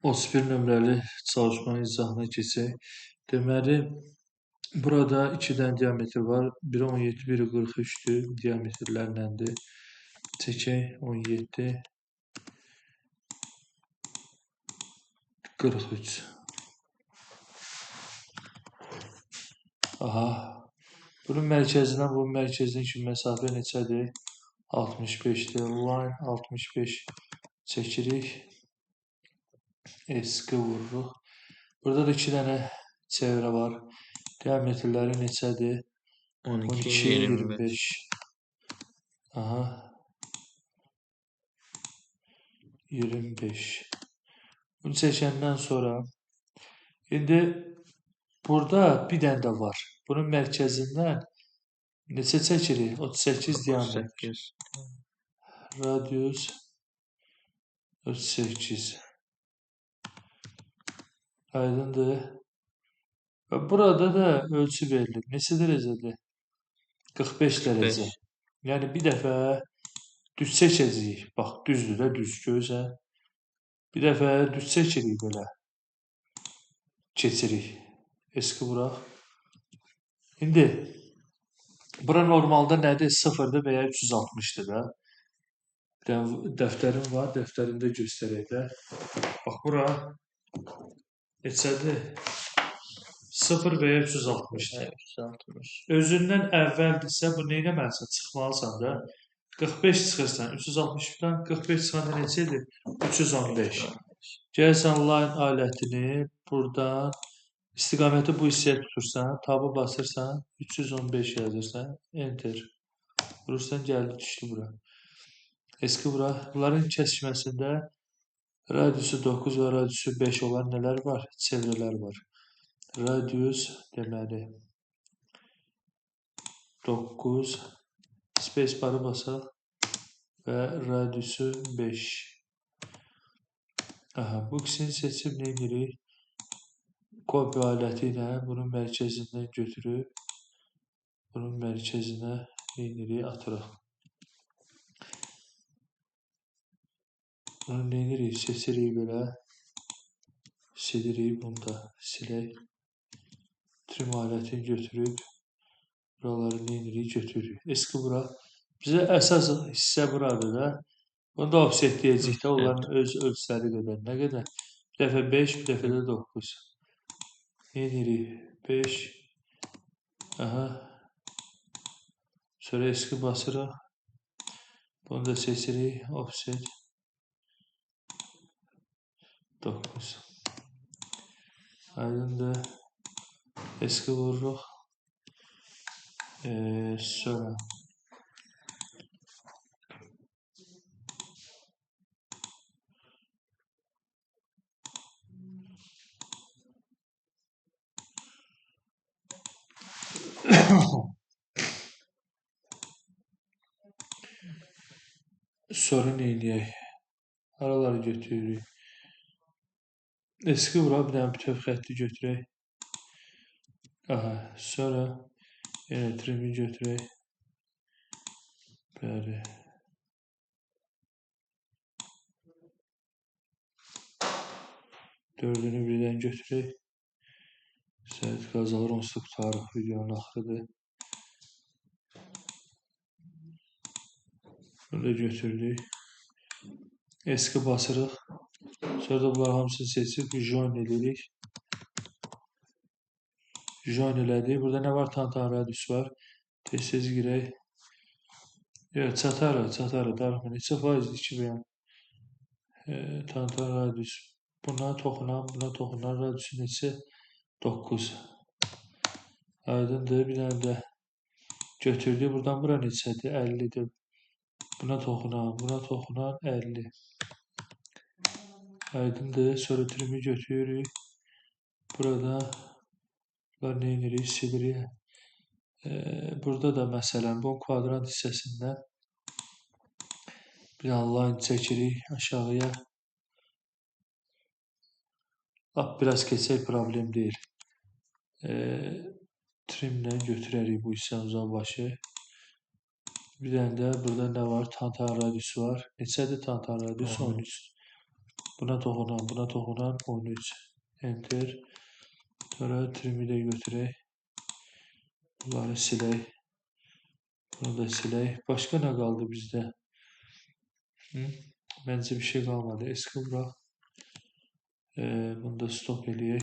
31 nömrəli çalışmanın izahına keçək. Deməli, burada 2 dənə diametr var. Biri 17, biri 43-dür. Diametrlərləndir. Çəkək 17, 43. Aha. Bunun mərkəzindən bunun mərkəzinə kimi məsafə neçədir? 65-dir. Line 65 çəkirik. Eski vururuq. Burada da 2 dənə çevrə var. Diametrləri neçədir? 12, 25. Aha. 25. Bunu çəkəndən sonra indi burada bir dənə də var. Bunun mərkəzindən neçə çəkirik? 38 diametr. 38. Radius 38. Aydındır. Və burada da ölçü verilib. Neçə dərəcədir? 45 dərəcə. Yəni bir dəfə düz çəkəcəyik. Bax, düzdür də, düz görürsən. Bir dəfə düz çəkirik belə. Keçirik. Eski vuraq. İndi bura normalda nədir? 0-dır və ya 360-dır da. Bir dənə dəftərim var. Dəftərimdə göstərək də. Bax, bura neçədir? 0 və ya 360-dır. 360. Özündən əvvəldirsə, bu nə eləməlisən? Çıxmalısan da. 45 çıxırsan, 360-dan 45 çıxanda neçədir? 315. Gəlsən line alətini buradan istiqaməti bu hissəyə tutursan, tabı basırsan, 315 yazırsan, enter. Vurursan, gəldi, düşdü bura. Eski bura. Bunların kəsişməsində radiusu 9 və radiusu 5 olan nələr var? Çevrələr var. Radius deməli 9 space barı basaq və radiusu 5. Aha, bu ikisini seçib nə edirik? Kopya aləti ilə bunun mərkəzindən götürüb bunun mərkəzinə nə edirik? Atırıq. Bunu nə edirik? Seçirik belə. Silirik, bunu da silək. Trim alətini götürüb buraları nə edirik? Götürürük. Eski bura. Bizə əsas hissə buradır da. Bunu da offset deyəcək də, onların öz ölçüləri qədər. Nə qədər? Bir dəfə 5, bir dəfə də 9. Nə edirik? 5. Aha. Sonra eski basırıq. Bunu da seçirik. Offset. 9. Aydındır. Eski vururuq. Sonra sonra nə edək? Araları götürürük. Eski vura bir dənə bütöv xətti götürək. Aha, sonra yenə trimi götürək. Bəli. Dördünü birdən götürək. Səhət qazalar onsuz da qutarıq. Videonun axırıdır. Bunu da götürdük. Eski basırıq. Sonra da bunlar hamısını seçib join edirik. Join elədik. Burada nə var? Tantan radius var. Tez girək. Evet, çatarıq. Darıxma. Neçə faizdir ki, bəyəm? Tantan radius. Buna toxunan radiusu neçə? 9. Aydındır. Bir dənə də götürdük. Buradan bura neçədir? 50'dir. Buna toxunan 50. Aydındır. Sonra trimi götürürük. Burada bunlar nə edirik? Silirik. Burada da məsələn bu kvadrant hissəsindən bir dənə line çəkirik aşağıya. Biraz keçək, problem deyil. Trimlə götürərik bu hissənin uzaqbaşı. Bir dənə də burada nə var? Tantan radiusu var. Neçədir tantan radiusu? 13. Buna toxunan 13. Enter. Sonra trim'i de götürək. Bunları silək. Bunu da silək. Başqa nə qaldı bizdə? Məncə bir şey qalmadı. Eski bırak. Bunu da stop eləyək.